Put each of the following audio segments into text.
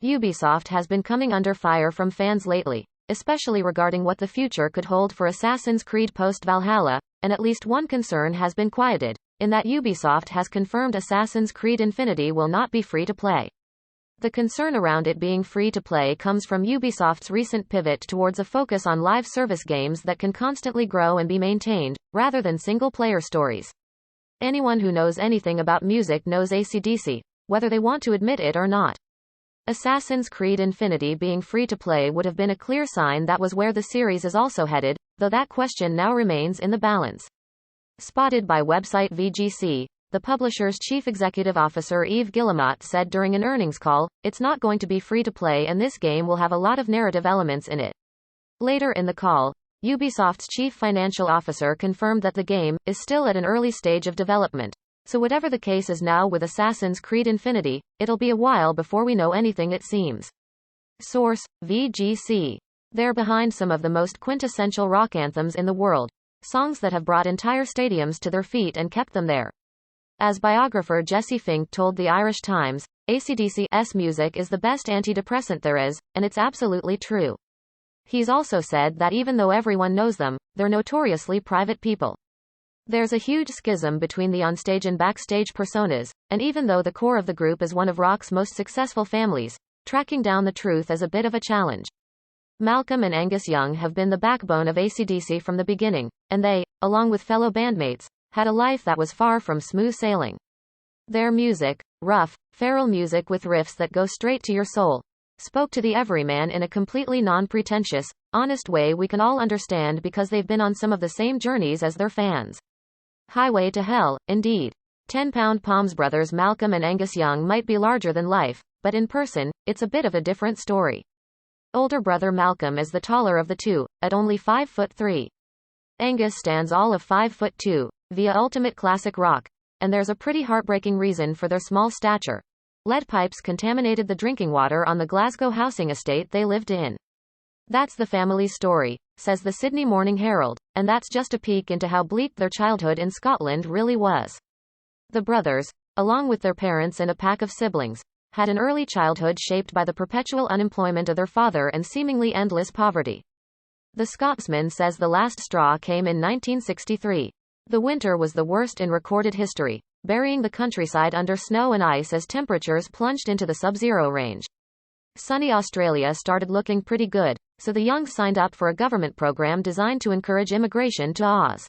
Ubisoft has been coming under fire from fans lately, especially regarding what the future could hold for Assassin's Creed post-Valhalla, and at least one concern has been quieted, in that Ubisoft has confirmed Assassin's Creed Infinity will not be free to play. The concern around it being free to play comes from Ubisoft's recent pivot towards a focus on live service games that can constantly grow and be maintained, rather than single-player stories. Anyone who knows anything about music knows AC/DC, whether they want to admit it or not. Assassin's Creed Infinity being free to play would have been a clear sign that was where the series is also headed, though that question now remains in the balance. Spotted by website VGC, the publisher's chief executive officer Yves said during an earnings call, "It's not going to be free to play and this game will have a lot of narrative elements in it." Later in the call, Ubisoft's chief financial officer confirmed that the game is still at an early stage of development. So whatever the case is now with Assassin's Creed Infinity, it'll be a while before we know anything, it seems. Source: VGC. They're behind some of the most quintessential rock anthems in the world, songs that have brought entire stadiums to their feet and kept them there. As biographer Jesse Fink told the Irish Times, AC/DC's music is the best antidepressant there is, and it's absolutely true. He's also said that even though everyone knows them, they're notoriously private people. There's a huge schism between the onstage and backstage personas, and even though the core of the group is one of rock's most successful families, tracking down the truth is a bit of a challenge. Malcolm and Angus Young have been the backbone of AC/DC from the beginning, and they, along with fellow bandmates, had a life that was far from smooth sailing. Their music, rough, feral music with riffs that go straight to your soul, spoke to the everyman in a completely non-pretentious, honest way we can all understand because they've been on some of the same journeys as their fans. Highway to Hell, indeed. 10-pound Palms brothers Malcolm and Angus Young might be larger than life, but in person, it's a bit of a different story. Older brother Malcolm is the taller of the two, at only 5'3". Angus stands all of 5'2", via ultimate classic rock, and there's a pretty heartbreaking reason for their small stature. Lead pipes contaminated the drinking water on the Glasgow housing estate they lived in. That's the family's story, says the Sydney Morning Herald, and that's just a peek into how bleak their childhood in Scotland really was. The brothers, along with their parents and a pack of siblings, had an early childhood shaped by the perpetual unemployment of their father and seemingly endless poverty. The Scotsman says the last straw came in 1963. The winter was the worst in recorded history, burying the countryside under snow and ice as temperatures plunged into the sub-zero range. Sunny Australia started looking pretty good, so the Youngs signed up for a government program designed to encourage immigration to Oz.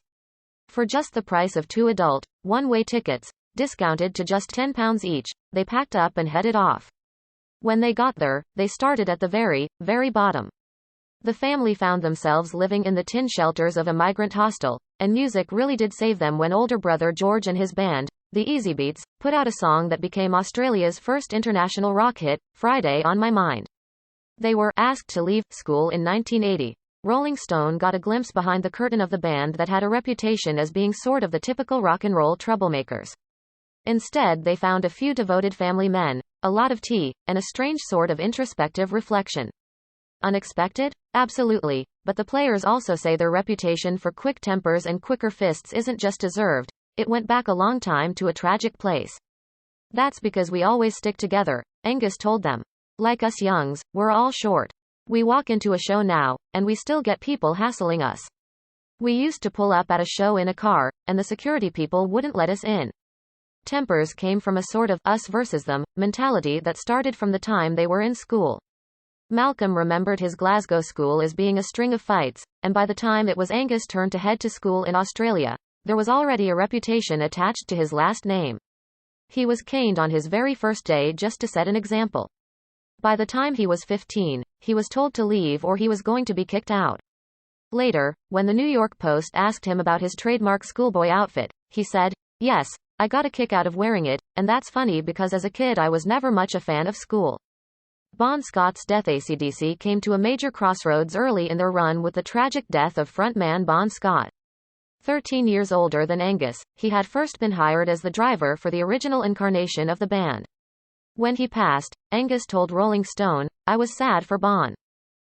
For just the price of 2 adult, one-way tickets, discounted to just £10 each, they packed up and headed off. When they got there, they started at the very, very bottom. The family found themselves living in the tin shelters of a migrant hostel, and music really did save them when older brother George and his band, the Easybeats, put out a song that became Australia's first international rock hit, Friday on My Mind. They were asked to leave school in 1980. Rolling Stone got a glimpse behind the curtain of the band that had a reputation as being sort of the typical rock and roll troublemakers. Instead, they found a few devoted family men, a lot of tea, and a strange sort of introspective reflection. Unexpected? Absolutely, but the players also say their reputation for quick tempers and quicker fists isn't just deserved, it went back a long time to a tragic place. That's because we always stick together, Angus told them. Like us Youngs, we're all short. We walk into a show now, and we still get people hassling us. We used to pull up at a show in a car, and the security people wouldn't let us in. Tempers came from a sort of us versus them mentality that started from the time they were in school. Malcolm remembered his Glasgow school as being a string of fights, and by the time it was Angus' turn to head to school in Australia, there was already a reputation attached to his last name. He was caned on his very first day just to set an example. By the time he was 15, he was told to leave or he was going to be kicked out. Later, when the New York Post asked him about his trademark schoolboy outfit, he said, "Yes, I got a kick out of wearing it, and that's funny because as a kid I was never much a fan of school." Bon Scott's death. AC/DC came to a major crossroads early in their run with the tragic death of frontman Bon Scott. 13 years older than Angus, he had first been hired as the driver for the original incarnation of the band. When he passed, Angus told Rolling Stone, "I was sad for Bon.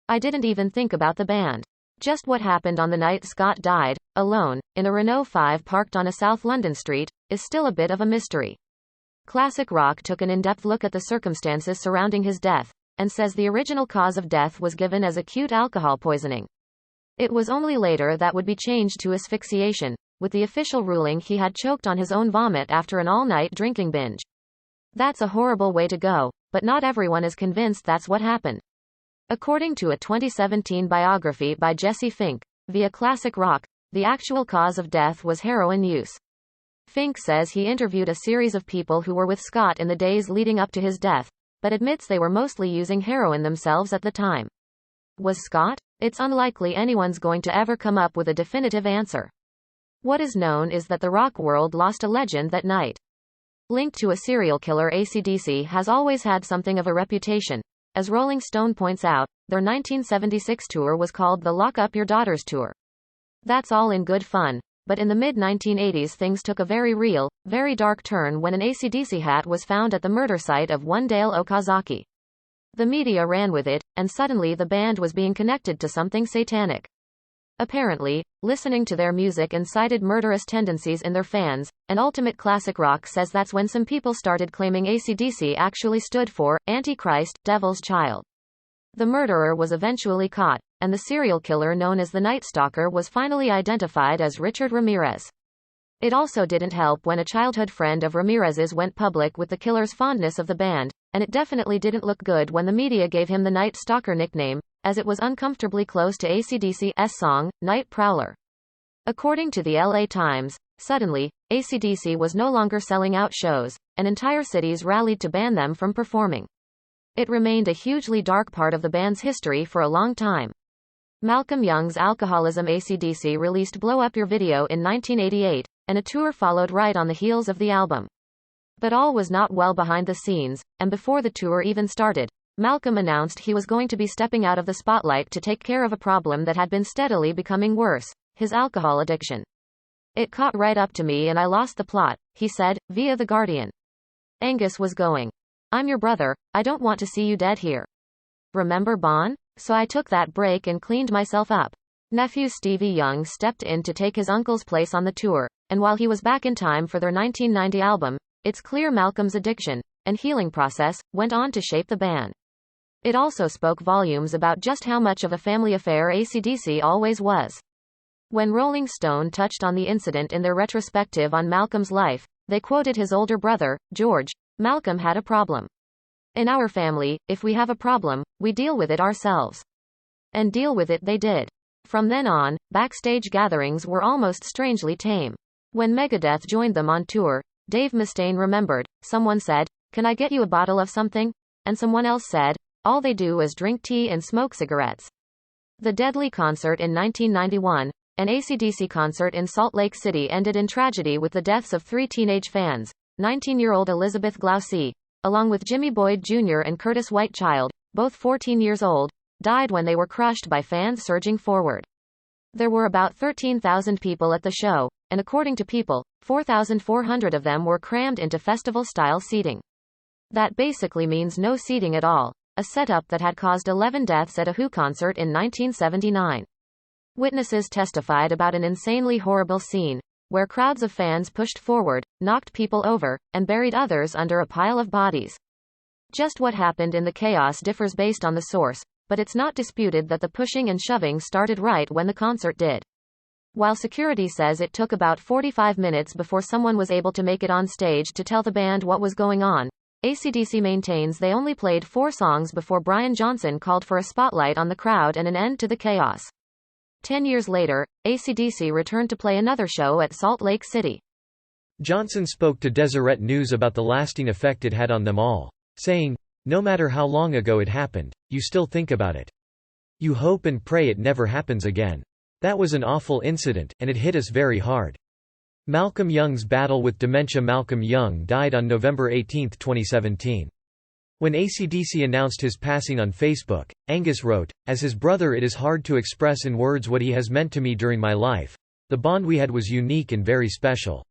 I didn't even think about the band. Just what happened on the night Scott died, alone, in a Renault 5 parked on a South London street, is still a bit of a mystery." Classic Rock took an in-depth look at the circumstances surrounding his death, and says the original cause of death was given as acute alcohol poisoning. It was only later that would be changed to asphyxiation, with the official ruling he had choked on his own vomit after an all-night drinking binge. That's a horrible way to go, but not everyone is convinced that's what happened. According to a 2017 biography by Jesse Fink, via Classic Rock, the actual cause of death was heroin use. Fink says he interviewed a series of people who were with Scott in the days leading up to his death, but admits they were mostly using heroin themselves at the time. Was Scott? It's unlikely anyone's going to ever come up with a definitive answer. What is known is that the rock world lost a legend that night. Linked to a serial killer, AC/DC has always had something of a reputation. As Rolling Stone points out, their 1976 tour was called the Lock Up Your Daughters Tour. That's all in good fun, but in the mid-1980s things took a very real, very dark turn when an AC/DC hat was found at the murder site of one Dale Okazaki. The media ran with it, and suddenly the band was being connected to something satanic. Apparently, listening to their music incited murderous tendencies in their fans, and Ultimate Classic Rock says that's when some people started claiming AC/DC actually stood for Antichrist, Devil's Child. The murderer was eventually caught, and the serial killer known as the Night Stalker was finally identified as Richard Ramirez. It also didn't help when a childhood friend of Ramirez's went public with the killer's fondness of the band, and it definitely didn't look good when the media gave him the Night Stalker nickname, as it was uncomfortably close to AC/DC's song, Night Prowler. According to the LA Times, suddenly, AC/DC was no longer selling out shows, and entire cities rallied to ban them from performing. It remained a hugely dark part of the band's history for a long time. Malcolm Young's Alcoholism. AC/DC released Blow Up Your Video in 1988, and a tour followed right on the heels of the album. But all was not well behind the scenes, and before the tour even started, Malcolm announced he was going to be stepping out of the spotlight to take care of a problem that had been steadily becoming worse, his alcohol addiction. "It caught right up to me and I lost the plot," he said, via The Guardian. Angus was going. "I'm your brother, I don't want to see you dead here. Remember Bon? So I took that break and cleaned myself up." Nephew Stevie Young stepped in to take his uncle's place on the tour, and while he was back in time for their 1990 album, it's clear Malcolm's addiction and healing process went on to shape the band. It also spoke volumes about just how much of a family affair AC/DC always was. When Rolling Stone touched on the incident in their retrospective on Malcolm's life, they quoted his older brother, George, "Malcolm had a problem. In our family, if we have a problem, we deal with it ourselves." And deal with it they did. From then on, backstage gatherings were almost strangely tame. When Megadeth joined them on tour, Dave Mustaine remembered, someone said, "Can I get you a bottle of something?" And someone else said, "All they do is drink tea and smoke cigarettes." The Deadly concert in 1991, an AC/DC concert in Salt Lake City, ended in tragedy with the deaths of 3 teenage fans. 19-year-old Elizabeth Glausey, along with Jimmy Boyd Jr. and Curtis Whitechild, both 14 years old, died when they were crushed by fans surging forward. There were about 13,000 people at the show, and according to People, 4,400 of them were crammed into festival-style seating. That basically means no seating at all, a setup that had caused 11 deaths at a Who concert in 1979. Witnesses testified about an insanely horrible scene, where crowds of fans pushed forward, knocked people over, and buried others under a pile of bodies. Just what happened in the chaos differs based on the source, but it's not disputed that the pushing and shoving started right when the concert did. While security says it took about 45 minutes before someone was able to make it on stage to tell the band what was going on, AC/DC maintains they only played 4 songs before Brian Johnson called for a spotlight on the crowd and an end to the chaos. 10 years later, AC/DC returned to play another show at Salt Lake City. Johnson spoke to Deseret News about the lasting effect it had on them all, saying, "No matter how long ago it happened, you still think about it. You hope and pray it never happens again. That was an awful incident, and it hit us very hard." Malcolm Young's battle with dementia. Malcolm Young died on November 18, 2017. When AC/DC announced his passing on Facebook, Angus wrote, "As his brother it is hard to express in words what he has meant to me during my life. The bond we had was unique and very special.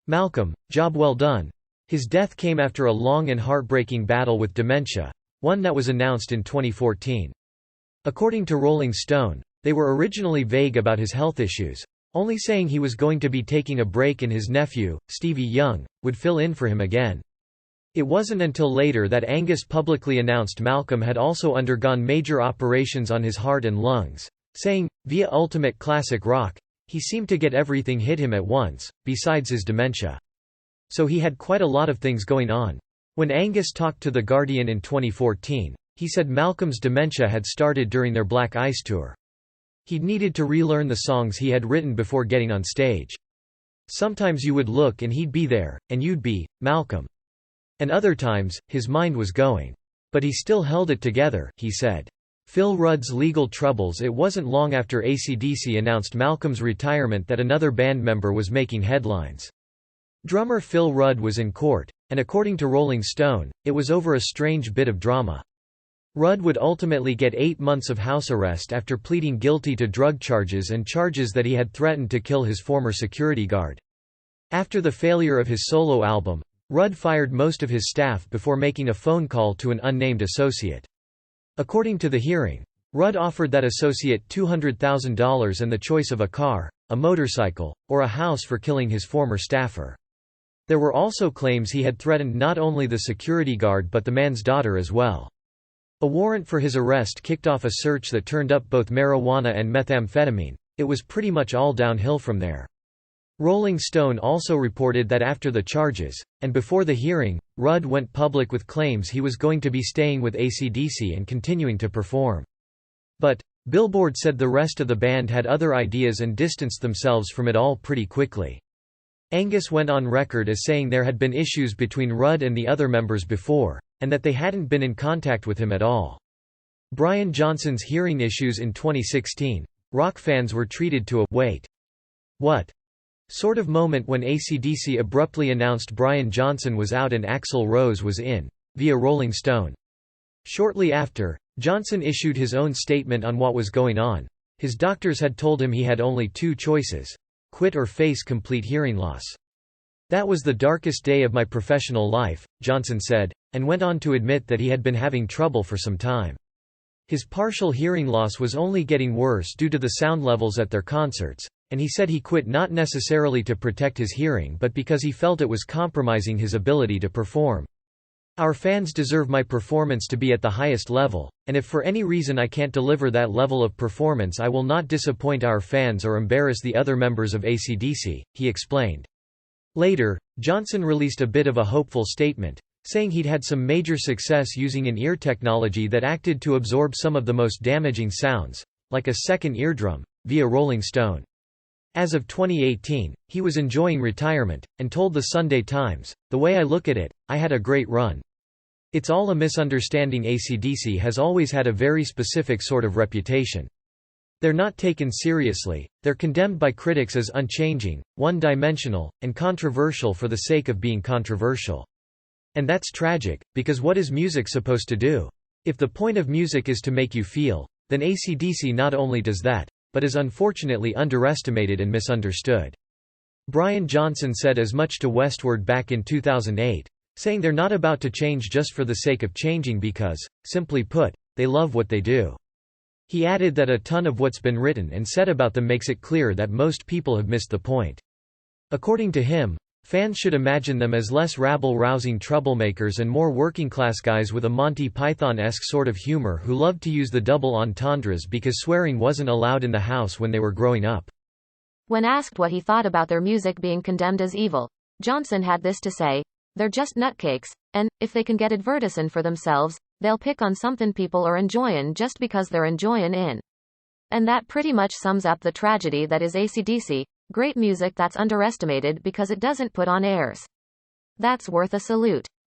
Malcolm, job well done." His death came after a long and heartbreaking battle with dementia, one that was announced in 2014. According to Rolling Stone, they were originally vague about his health issues, only saying he was going to be taking a break and his nephew, Stevie Young, would fill in for him again. It wasn't until later that Angus publicly announced Malcolm had also undergone major operations on his heart and lungs, saying, via Ultimate Classic Rock, he seemed to get everything hit him at once, besides his dementia. So he had quite a lot of things going on. When Angus talked to The Guardian in 2014, he said Malcolm's dementia had started during their Black Ice tour. He'd needed to relearn the songs he had written before getting on stage. Sometimes you would look and he'd be there, and you'd be, Malcolm. And other times, his mind was going. But he still held it together, he said. Phil Rudd's legal troubles. It wasn't long after AC/DC announced Malcolm's retirement that another band member was making headlines. Drummer Phil Rudd was in court, and according to Rolling Stone, it was over a strange bit of drama. Rudd would ultimately get 8 months of house arrest after pleading guilty to drug charges and charges that he had threatened to kill his former security guard. After the failure of his solo album, Rudd fired most of his staff before making a phone call to an unnamed associate. According to the hearing, Rudd offered that associate $200,000 and the choice of a car, a motorcycle, or a house for killing his former staffer. There were also claims he had threatened not only the security guard but the man's daughter as well. A warrant for his arrest kicked off a search that turned up both marijuana and methamphetamine. It was pretty much all downhill from there. Rolling Stone also reported that after the charges, and before the hearing, Rudd went public with claims he was going to be staying with AC/DC and continuing to perform. But, Billboard said the rest of the band had other ideas and distanced themselves from it all pretty quickly. Angus went on record as saying there had been issues between Rudd and the other members before, and that they hadn't been in contact with him at all. Brian Johnson's hearing issues in 2016, rock fans were treated to a "wait, what?" sort of moment when AC/DC abruptly announced Brian Johnson was out and Axl Rose was in, via Rolling Stone. Shortly after, Johnson issued his own statement on what was going on. His doctors had told him he had only 2 choices: quit or face complete hearing loss. That was the darkest day of my professional life, Johnson said, and went on to admit that he had been having trouble for some time. His partial hearing loss was only getting worse due to the sound levels at their concerts, and he said he quit not necessarily to protect his hearing but because he felt it was compromising his ability to perform. Our fans deserve my performance to be at the highest level, and if for any reason I can't deliver that level of performance I will not disappoint our fans or embarrass the other members of AC/DC, he explained. Later, Johnson released a bit of a hopeful statement, saying he'd had some major success using an ear technology that acted to absorb some of the most damaging sounds, like a second eardrum, via Rolling Stone. As of 2018, he was enjoying retirement, and told the Sunday Times, "The way I look at it, I had a great run. It's all a misunderstanding. AC/DC has always had a very specific sort of reputation. They're not taken seriously, they're condemned by critics as unchanging, one-dimensional, and controversial for the sake of being controversial. And that's tragic, because what is music supposed to do? If the point of music is to make you feel, then AC/DC not only does that, but is unfortunately underestimated and misunderstood." Brian Johnson said as much to Westward back in 2008, saying they're not about to change just for the sake of changing because, simply put, they love what they do. He added that a ton of what's been written and said about them makes it clear that most people have missed the point. According to him, fans should imagine them as less rabble-rousing troublemakers and more working-class guys with a Monty Python-esque sort of humor who loved to use the double entendres because swearing wasn't allowed in the house when they were growing up. When asked what he thought about their music being condemned as evil, Johnson had this to say: "They're just nutcakes, and, if they can get advertisin' for themselves, they'll pick on something people are enjoyin' just because they're enjoyin' in." And that pretty much sums up the tragedy that is AC/DC. Great music that's underestimated because it doesn't put on airs. That's worth a salute.